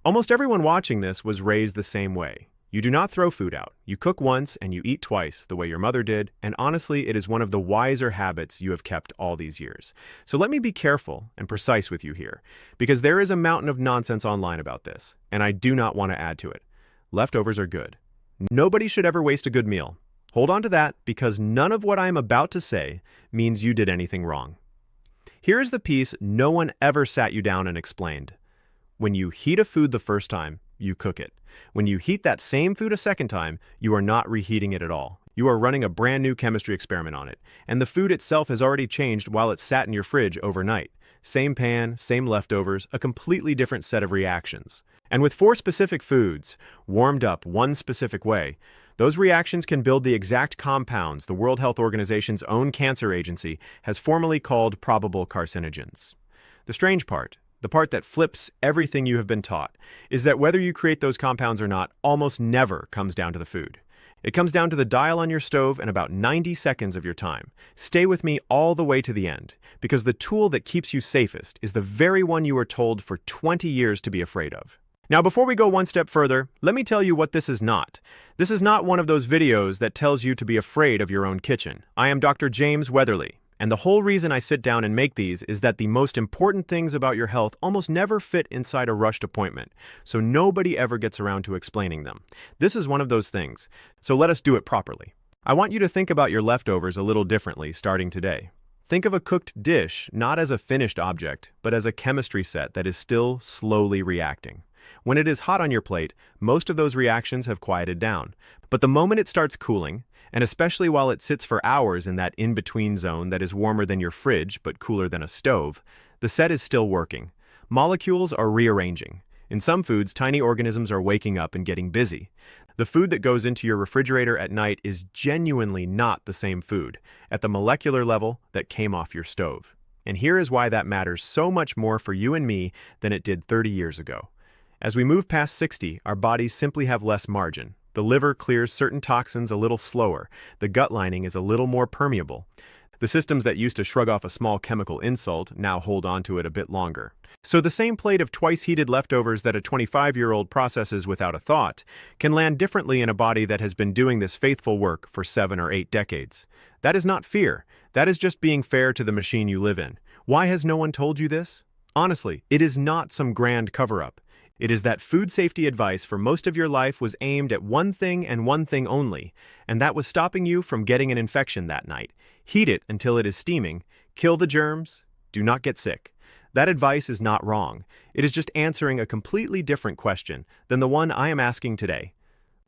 Almost everyone watching this was raised the same way. You do not throw food out. You cook once and you eat twice, the way your mother did, and honestly, it is one of the wiser habits you have kept all these years. So let me be careful and precise with you here, because there is a mountain of nonsense online about this, and I do not want to add to it. Leftovers are good. Nobody should ever waste a good meal. Hold on to that, because none of what I am about to say means you did anything wrong. Here is the piece no one ever sat you down and explained. When you heat a food the first time, you cook it. When you heat that same food a second time, you are not reheating it at all. You are running a brand new chemistry experiment on it, and the food itself has already changed while it sat in your fridge overnight. Same pan, same leftovers, a completely different set of reactions. And with 4 specific foods, warmed up one specific way, those reactions can build the exact compounds the World Health Organization's own cancer agency has formally called probable carcinogens. The strange part, the part that flips everything you have been taught, is that whether you create those compounds or not almost never comes down to the food. It comes down to the dial on your stove and about 90 seconds of your time. Stay with me all the way to the end, because the tool that keeps you safest is the very one you were told for 20 years to be afraid of. Now, before we go one step further, let me tell you what this is not. This is not one of those videos that tells you to be afraid of your own kitchen. I am Dr. James Weatherly. And the whole reason I sit down and make these is that the most important things about your health almost never fit inside a rushed appointment, so nobody ever gets around to explaining them. This is one of those things, so let us do it properly. I want you to think about your leftovers a little differently starting today. Think of a cooked dish not as a finished object, but as a chemistry set that is still slowly reacting. When it is hot on your plate, most of those reactions have quieted down. But the moment it starts cooling, and especially while it sits for hours in that in-between zone that is warmer than your fridge but cooler than a stove, the set is still working. Molecules are rearranging. In some foods, tiny organisms are waking up and getting busy. The food that goes into your refrigerator at night is genuinely not the same food, at the molecular level, that came off your stove. And here is why that matters so much more for you and me than it did 30 years ago. As we move past 60, our bodies simply have less margin. The liver clears certain toxins a little slower. The gut lining is a little more permeable. The systems that used to shrug off a small chemical insult now hold on to it a bit longer. So the same plate of twice-heated leftovers that a 25-year-old processes without a thought can land differently in a body that has been doing this faithful work for 7 or 8 decades. That is not fear. That is just being fair to the machine you live in. Why has no one told you this? Honestly, it is not some grand cover-up. It is that food safety advice for most of your life was aimed at one thing and one thing only, and that was stopping you from getting an infection that night. Heat it until it is steaming, kill the germs, do not get sick. That advice is not wrong. It is just answering a completely different question than the one I am asking today.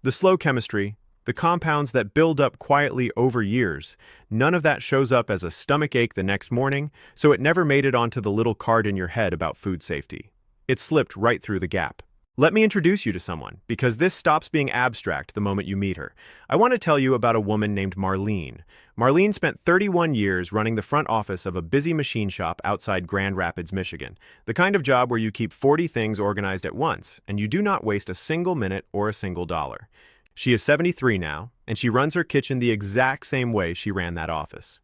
The slow chemistry, the compounds that build up quietly over years, none of that shows up as a stomach ache the next morning, so it never made it onto the little card in your head about food safety. It slipped right through the gap. Let me introduce you to someone, because this stops being abstract the moment you meet her. I want to tell you about a woman named Marlene. Marlene spent 31 years running the front office of a busy machine shop outside Grand Rapids, Michigan. The kind of job where you keep 40 things organized at once, and you do not waste a single minute or a single dollar. She is 73 now, and she runs her kitchen the exact same way she ran that office.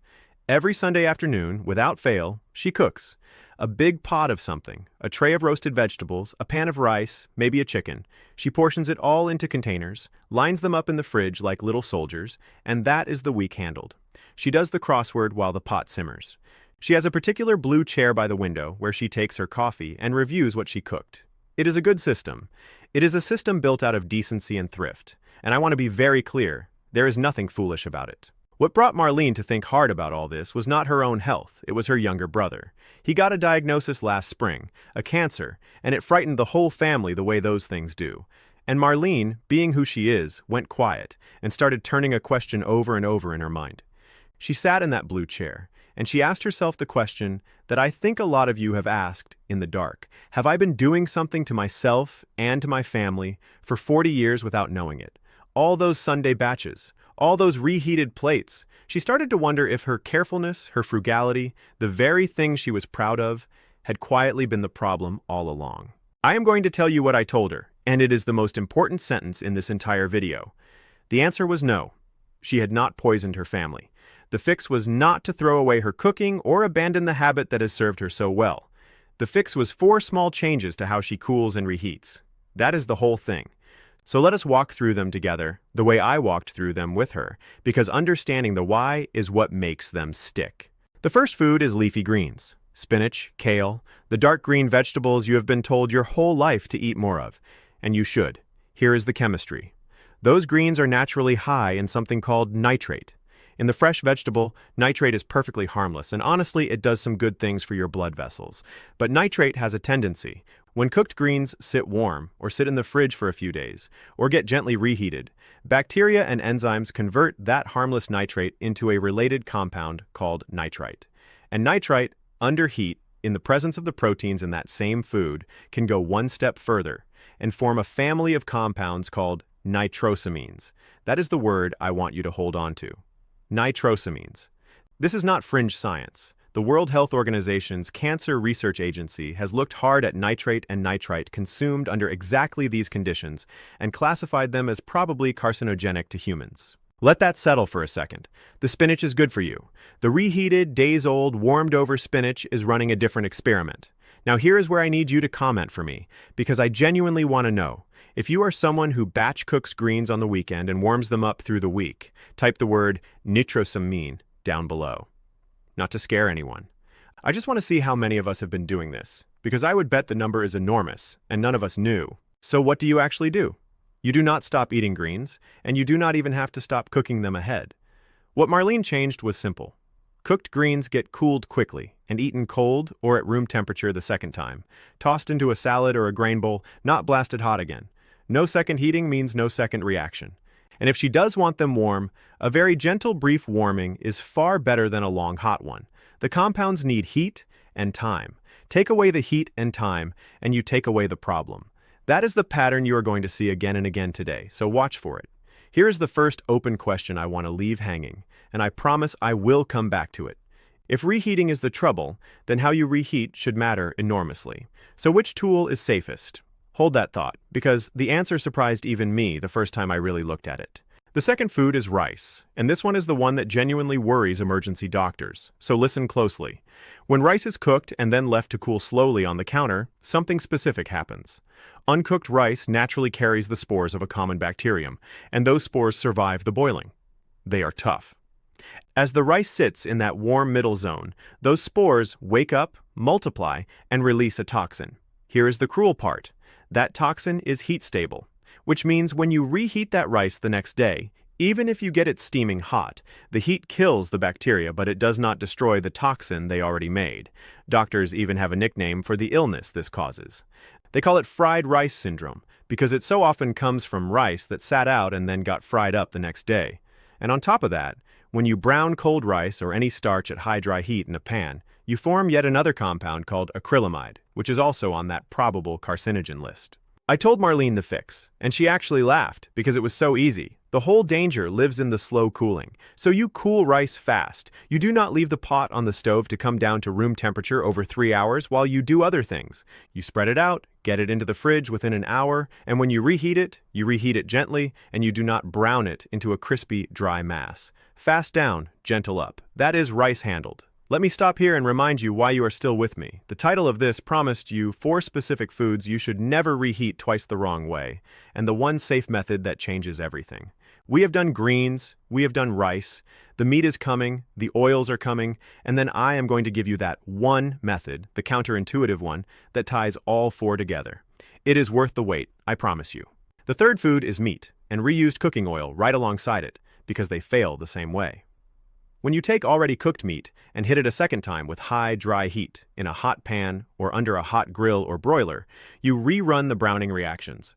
Every Sunday afternoon, without fail, she cooks. A big pot of something, a tray of roasted vegetables, a pan of rice, maybe a chicken. She portions it all into containers, lines them up in the fridge like little soldiers, and that is the week handled. She does the crossword while the pot simmers. She has a particular blue chair by the window where she takes her coffee and reviews what she cooked. It is a good system. It is a system built out of decency and thrift. And I want to be very clear, there is nothing foolish about it. What brought Marlene to think hard about all this was not her own health, it was her younger brother. He got a diagnosis last spring, a cancer, and it frightened the whole family the way those things do. And Marlene, being who she is, went quiet and started turning a question over and over in her mind. She sat in that blue chair, and she asked herself the question that I think a lot of you have asked in the dark. Have I been doing something to myself and to my family for 40 years without knowing it? All those Sunday batches, all those reheated plates. She started to wonder if her carefulness, her frugality, the very thing she was proud of, had quietly been the problem all along. I am going to tell you what I told her, and it is the most important sentence in this entire video. The answer was no. She had not poisoned her family. The fix was not to throw away her cooking or abandon the habit that has served her so well. The fix was 4 small changes to how she cools and reheats. That is the whole thing. So let us walk through them together, the way I walked through them with her, because understanding the why is what makes them stick. The first food is leafy greens. Spinach, kale, the dark green vegetables you have been told your whole life to eat more of. And you should. Here is the chemistry. Those greens are naturally high in something called nitrate. In the fresh vegetable, nitrate is perfectly harmless, and honestly, it does some good things for your blood vessels. But nitrate has a tendency. When cooked greens sit warm, or sit in the fridge for a few days, or get gently reheated, bacteria and enzymes convert that harmless nitrate into a related compound called nitrite. And nitrite, under heat, in the presence of the proteins in that same food, can go one step further and form a family of compounds called nitrosamines. That is the word I want you to hold on to. Nitrosamines. This is not fringe science. The World Health Organization's Cancer Research Agency has looked hard at nitrate and nitrite consumed under exactly these conditions and classified them as probably carcinogenic to humans. Let that settle for a second. The spinach is good for you. The reheated, days-old, warmed-over spinach is running a different experiment. Now here is where I need you to comment for me, because I genuinely want to know. If you are someone who batch cooks greens on the weekend and warms them up through the week, type the word nitrosamine down below. Not to scare anyone. I just want to see how many of us have been doing this, because I would bet the number is enormous, and none of us knew. So what do you actually do? You do not stop eating greens, and you do not even have to stop cooking them ahead. What Marlene changed was simple. Cooked greens get cooled quickly and eaten cold or at room temperature the second time, tossed into a salad or a grain bowl, not blasted hot again. No second heating means no second reaction. And if she does want them warm, a very gentle brief warming is far better than a long hot one. The compounds need heat and time. Take away the heat and time, and you take away the problem. That is the pattern you are going to see again and again today, so watch for it. Here is the first open question I want to leave hanging, and I promise I will come back to it. If reheating is the trouble, then how you reheat should matter enormously. So which tool is safest? Hold that thought, because the answer surprised even me the first time I really looked at it. The second food is rice, and this one is the one that genuinely worries emergency doctors, so listen closely. When rice is cooked and then left to cool slowly on the counter, something specific happens. Uncooked rice naturally carries the spores of a common bacterium, and those spores survive the boiling. They are tough. As the rice sits in that warm middle zone, those spores wake up, multiply, and release a toxin. Here is the cruel part. That toxin is heat stable, which means when you reheat that rice the next day, even if you get it steaming hot, the heat kills the bacteria, but it does not destroy the toxin they already made. Doctors even have a nickname for the illness this causes. They call it fried rice syndrome, because it so often comes from rice that sat out and then got fried up the next day. And on top of that, when you brown cold rice or any starch at high dry heat in a pan, you form yet another compound called acrylamide, which is also on that probable carcinogen list. I told Marlene the fix, and she actually laughed because it was so easy. The whole danger lives in the slow cooling. So you cool rice fast. You do not leave the pot on the stove to come down to room temperature over 3 hours while you do other things. You spread it out, get it into the fridge within an hour, and when you reheat it gently, and you do not brown it into a crispy, dry mass. Fast down, gentle up. That is rice handled. Let me stop here and remind you why you are still with me. The title of this promised you 4 specific foods you should never reheat twice the wrong way, and the one safe method that changes everything. We have done greens, we have done rice, the meat is coming, the oils are coming, and then I am going to give you that one method, the counterintuitive one, that ties all 4 together. It is worth the wait, I promise you. The third food is meat, and reused cooking oil right alongside it, because they fail the same way. When you take already cooked meat and hit it a second time with high, dry heat in a hot pan or under a hot grill or broiler, you rerun the browning reactions.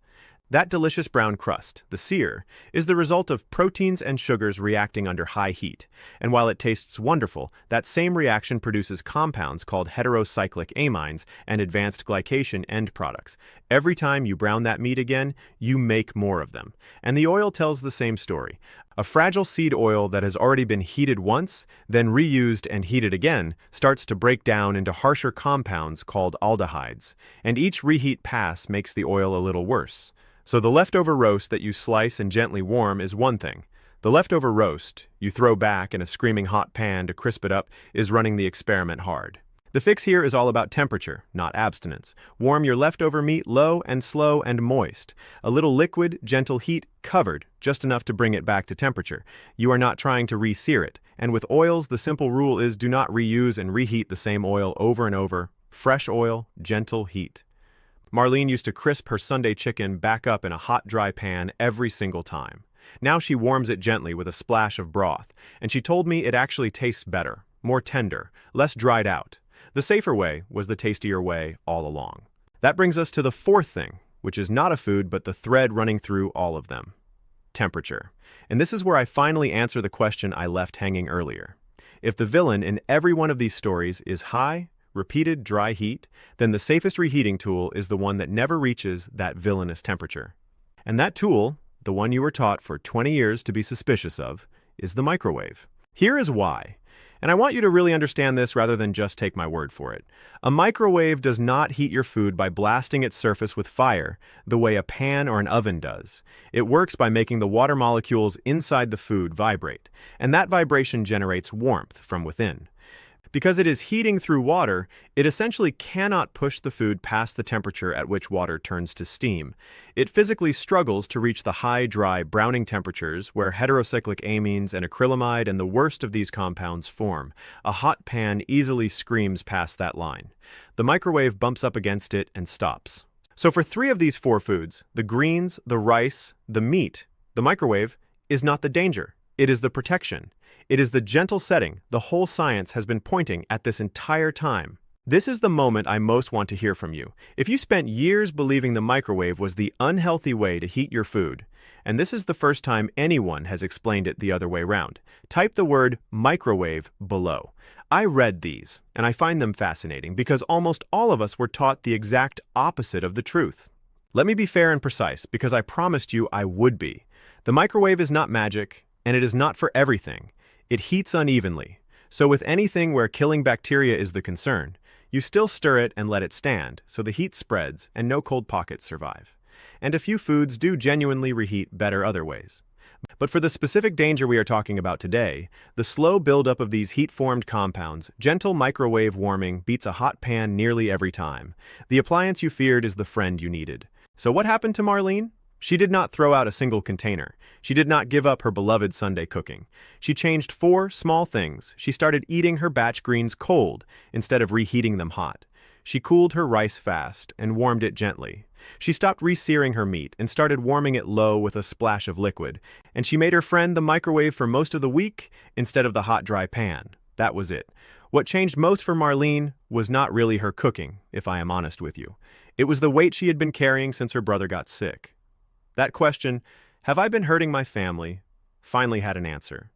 That delicious brown crust, the sear, is the result of proteins and sugars reacting under high heat, and while it tastes wonderful, that same reaction produces compounds called heterocyclic amines and advanced glycation end products. Every time you brown that meat again, you make more of them. And the oil tells the same story. A fragile seed oil that has already been heated once, then reused and heated again, starts to break down into harsher compounds called aldehydes, and each reheat pass makes the oil a little worse. So the leftover roast that you slice and gently warm is one thing. The leftover roast you throw back in a screaming hot pan to crisp it up is running the experiment hard. The fix here is all about temperature, not abstinence. Warm your leftover meat low and slow and moist. A little liquid, gentle heat, covered, just enough to bring it back to temperature. You are not trying to re-sear it. And with oils, the simple rule is do not reuse and reheat the same oil over and over. Fresh oil, gentle heat. Marlene used to crisp her Sunday chicken back up in a hot, dry pan every single time. Now she warms it gently with a splash of broth, and she told me it actually tastes better, more tender, less dried out. The safer way was the tastier way all along. That brings us to the fourth thing, which is not a food but the thread running through all of them. Temperature. And this is where I finally answer the question I left hanging earlier. If the villain in every one of these stories is high, repeated dry heat, then the safest reheating tool is the one that never reaches that villainous temperature. And that tool, the one you were taught for 20 years to be suspicious of, is the microwave. Here is why. And I want you to really understand this rather than just take my word for it. A microwave does not heat your food by blasting its surface with fire the way a pan or an oven does. It works by making the water molecules inside the food vibrate, and that vibration generates warmth from within. Because it is heating through water, it essentially cannot push the food past the temperature at which water turns to steam. It physically struggles to reach the high, dry, browning temperatures where heterocyclic amines and acrylamide and the worst of these compounds form. A hot pan easily screams past that line. The microwave bumps up against it and stops. So for 3 of these 4 foods, the greens, the rice, the meat, the microwave is not the danger. It is the protection. It is the gentle setting the whole science has been pointing at this entire time. This is the moment I most want to hear from you. If you spent years believing the microwave was the unhealthy way to heat your food, and this is the first time anyone has explained it the other way around, type the word microwave below. I read these, and I find them fascinating because almost all of us were taught the exact opposite of the truth. Let me be fair and precise because I promised you I would be. The microwave is not magic, and it is not for everything. It heats unevenly, so with anything where killing bacteria is the concern, you still stir it and let it stand so the heat spreads and no cold pockets survive. And a few foods do genuinely reheat better other ways. But for the specific danger we are talking about today, the slow buildup of these heat-formed compounds, gentle microwave warming beats a hot pan nearly every time. The appliance you feared is the friend you needed. So what happened to Marlene? She did not throw out a single container. She did not give up her beloved Sunday cooking. She changed 4 small things. She started eating her batch greens cold instead of reheating them hot. She cooled her rice fast and warmed it gently. She stopped re-searing her meat and started warming it low with a splash of liquid. And she made her friend the microwave for most of the week instead of the hot, dry pan. That was it. What changed most for Marlene was not really her cooking, if I am honest with you. It was the weight she had been carrying since her brother got sick. That question, have I been hurting my family, finally had an answer,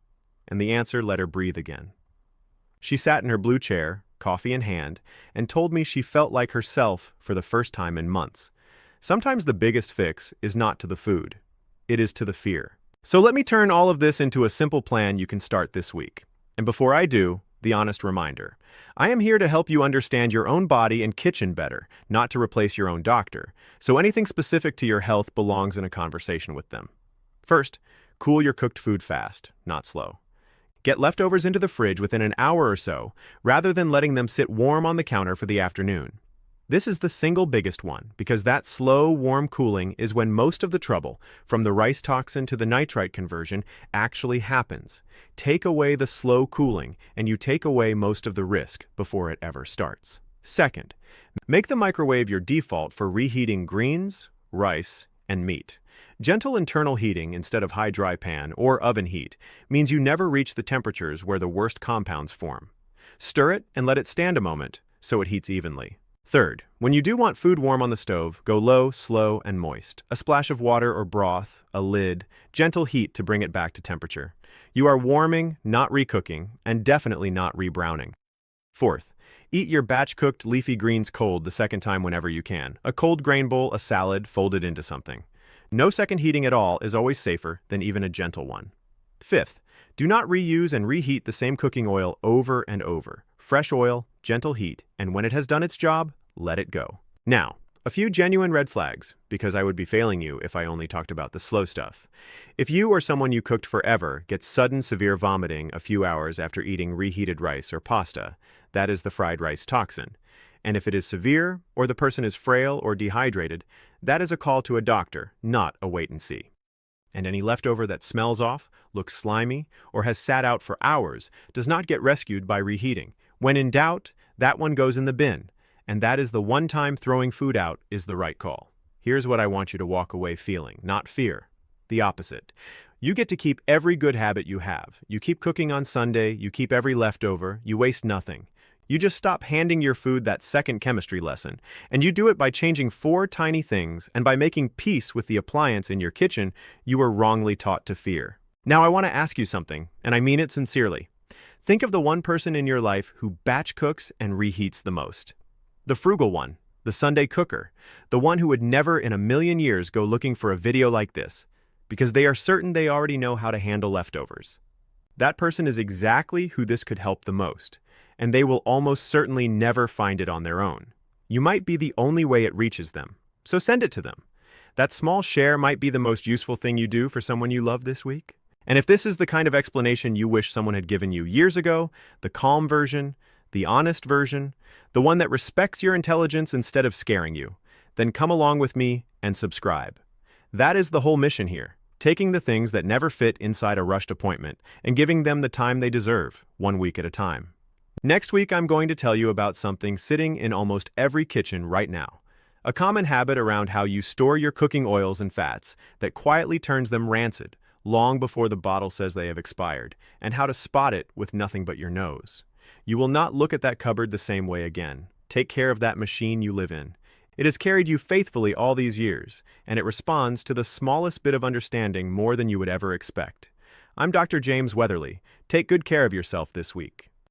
and the answer let her breathe again. She sat in her blue chair, coffee in hand, and told me she felt like herself for the first time in months. Sometimes the biggest fix is not to the food, it is to the fear. So let me turn all of this into a simple plan you can start this week. And before I do, the honest reminder. I am here to help you understand your own body and kitchen better, not to replace your own doctor. So anything specific to your health belongs in a conversation with them. First, cool your cooked food fast, not slow. Get leftovers into the fridge within an hour or so, rather than letting them sit warm on the counter for the afternoon. This is the single biggest one, because that slow, warm cooling is when most of the trouble, from the rice toxin to the nitrite conversion, actually happens. Take away the slow cooling, and you take away most of the risk before it ever starts. Second, make the microwave your default for reheating greens, rice, and meat. Gentle internal heating instead of high dry pan or oven heat means you never reach the temperatures where the worst compounds form. Stir it and let it stand a moment so it heats evenly. Third, when you do want food warm on the stove, go low, slow, and moist. A splash of water or broth, a lid, gentle heat to bring it back to temperature. You are warming, not recooking, and definitely not rebrowning. Fourth, eat your batch-cooked leafy greens cold the second time whenever you can. A cold grain bowl, a salad, folded into something. No second heating at all is always safer than even a gentle one. Fifth, do not reuse and reheat the same cooking oil over and over. Fresh oil, gentle heat, and when it has done its job, let it go. Now, a A few genuine red flags, because I would be failing you if I only talked about the slow stuff. If you or someone you cooked forever gets sudden severe vomiting a few hours after eating reheated rice or pasta, that is the fried rice toxin. And if it is severe, or the person is frail or dehydrated, that is a call to a doctor, not a wait and see. And any leftover that smells off, looks slimy, or has sat out for hours does not get rescued by reheating. When in doubt, that one goes in the bin. And that is the one time throwing food out is the right call. Here's what I want you to walk away feeling, not fear. The opposite. You get to keep every good habit you have. You keep cooking on Sunday, you keep every leftover, you waste nothing. You just stop handing your food that second chemistry lesson, and you do it by changing 4 tiny things and by making peace with the appliance in your kitchen you were wrongly taught to fear. Now I want to ask you something, and I mean it sincerely. Think of the one person in your life who batch cooks and reheats the most. The frugal one, the Sunday cooker, the one who would never in a million years go looking for a video like this, because they are certain they already know how to handle leftovers. That person is exactly who this could help the most, and they will almost certainly never find it on their own. You might be the only way it reaches them, so send it to them. That small share might be the most useful thing you do for someone you love this week. And if this is the kind of explanation you wish someone had given you years ago, the calm version, the honest version, the one that respects your intelligence instead of scaring you, then come along with me and subscribe. That is the whole mission here, taking the things that never fit inside a rushed appointment and giving them the time they deserve, 1 week at a time. Next week, I'm going to tell you about something sitting in almost every kitchen right now. A common habit around how you store your cooking oils and fats that quietly turns them rancid, long before the bottle says they have expired, and how to spot it with nothing but your nose. You will not look at that cupboard the same way again. Take care of that machine you live in. It has carried you faithfully all these years, and it responds to the smallest bit of understanding more than you would ever expect. I'm Dr. James Weatherly. Take good care of yourself this week.